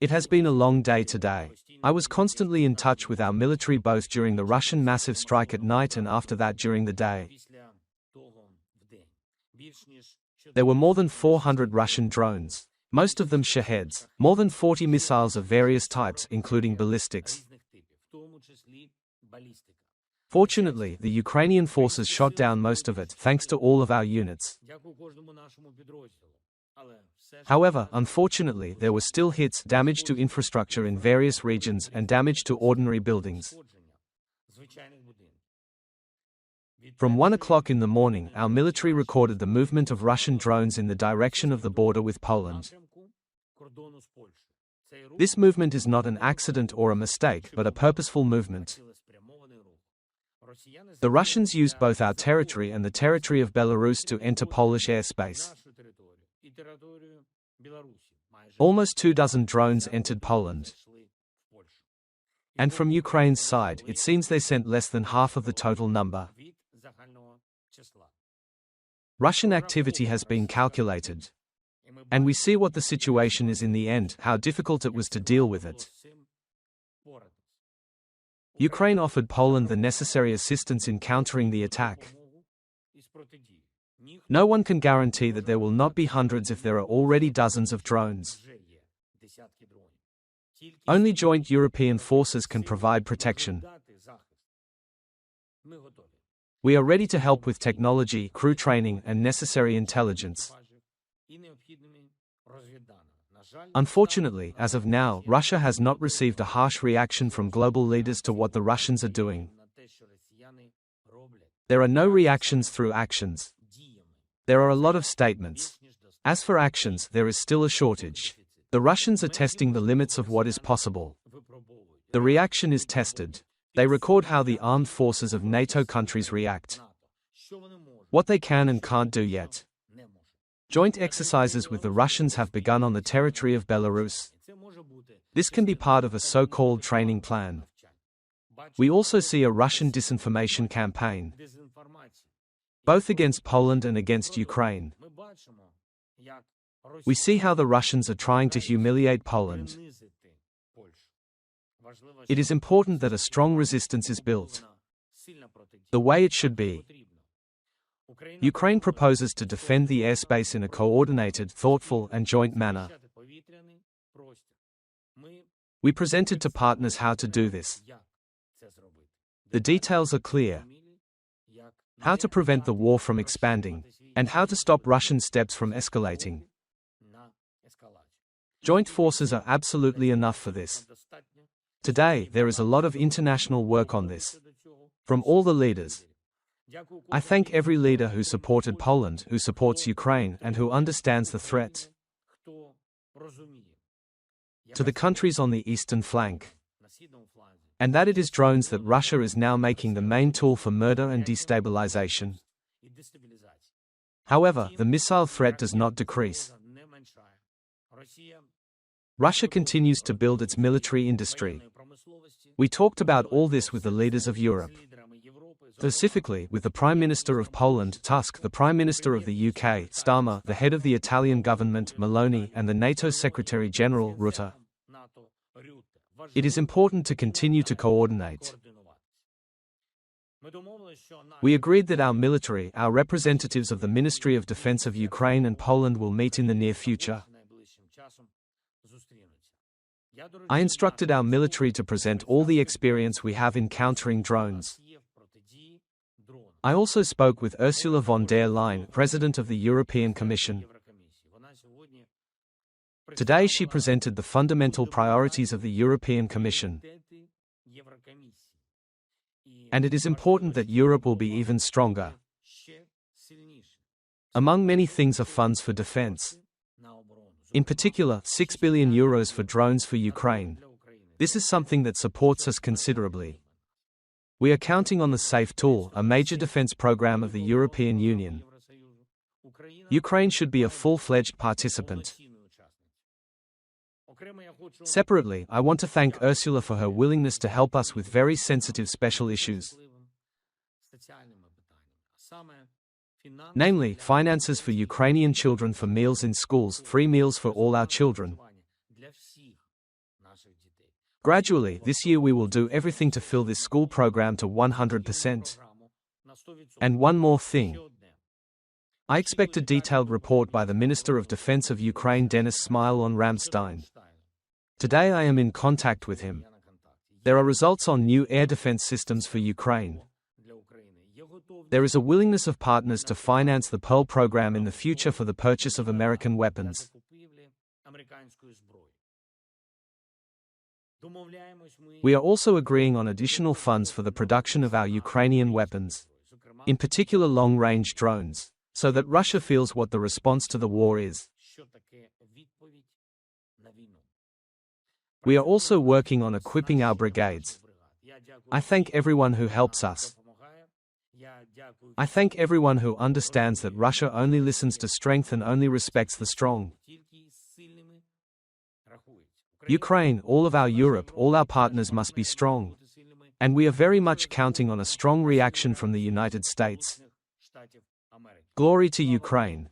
It has been a long day today. I was constantly in touch with our military both during the Russian massive strike at night and after that during the day. There were more than 400 Russian drones, most of them Shaheds, more than 40 missiles of various types, including ballistics. Fortunately, the Ukrainian forces shot down most of it, thanks to all of our units. However, unfortunately, there were still hits, damage to infrastructure in various regions, and damage to ordinary buildings. From 1 o'clock in the morning, our military recorded the movement of Russian drones in the direction of the border with Poland. This movement is not an accident or a mistake, but a purposeful movement. The Russians used both our territory and the territory of Belarus to enter Polish airspace. Almost 24 drones entered Poland. And from Ukraine's side, it seems they sent less than half of the total number. Russian activity has been calculated. And we see what the situation is in the end, how difficult it was to deal with it. Ukraine offered Poland the necessary assistance in countering the attack. No one can guarantee that there will not be hundreds if there are already dozens of drones. Only joint European forces can provide protection. We are ready to help with technology, crew training, and necessary intelligence. Unfortunately, as of now, Russia has not received a harsh reaction from global leaders to what the Russians are doing. There are no reactions through actions. There are a lot of statements. As for actions, there is still a shortage. The Russians are testing the limits of what is possible. The reaction is tested. They record how the armed forces of NATO countries react. What they can and can't do yet. Joint exercises with the Russians have begun on the territory of Belarus. This can be part of a so-called training plan. We also see a Russian disinformation campaign, both against Poland and against Ukraine. We see how the Russians are trying to humiliate Poland. It is important that a strong resistance is built, the way it should be. Ukraine proposes to defend the airspace in a coordinated, thoughtful, and joint manner. We presented to partners how to do this. The details are clear. How to prevent the war from expanding, and how to stop Russian steps from escalating. Joint forces are absolutely enough for this. Today, there is a lot of international work on this, from all the leaders. I thank every leader who supported Poland, who supports Ukraine, and who understands the threat. To the countries on the eastern flank. And that it is drones that Russia is now making the main tool for murder and destabilization. However, the missile threat does not decrease. Russia continues to build its military industry. We talked about all this with the leaders of Europe. Specifically, with the Prime Minister of Poland, Tusk, the Prime Minister of the UK, Starmer, the head of the Italian government, Meloni, and the NATO Secretary General, Rutte. It is important to continue to coordinate. We agreed that our military, our representatives of the Ministry of Defense of Ukraine and Poland will meet in the near future. I instructed our military to present all the experience we have in countering drones. I also spoke with Ursula von der Leyen, President of the European Commission. Today she presented the fundamental priorities of the European Commission. And it is important that Europe will be even stronger. Among many things are funds for defense. In particular, €6 billion for drones for Ukraine. This is something that supports us considerably. We are counting on the SAFE tool, a major defense program of the European Union. Ukraine should be a full-fledged participant. Separately, I want to thank Ursula for her willingness to help us with very sensitive special issues. Namely, finances for Ukrainian children for meals in schools, free meals for all our children. Gradually, this year we will do everything to fill this school program to 100%. And one more thing. I expect a detailed report by the Minister of Defense of Ukraine, Denis Smile, on Ramstein. Today I am in contact with him. There are results on new air defense systems for Ukraine. There is a willingness of partners to finance the Pearl program in the future for the purchase of American weapons. We are also agreeing on additional funds for the production of our Ukrainian weapons, in particular long-range drones, so that Russia feels what the response to the war is. We are also working on equipping our brigades. I thank everyone who helps us. I thank everyone who understands that Russia only listens to strength and only respects the strong. Ukraine, all of our Europe, all our partners must be strong. And we are very much counting on a strong reaction from the United States. Glory to Ukraine.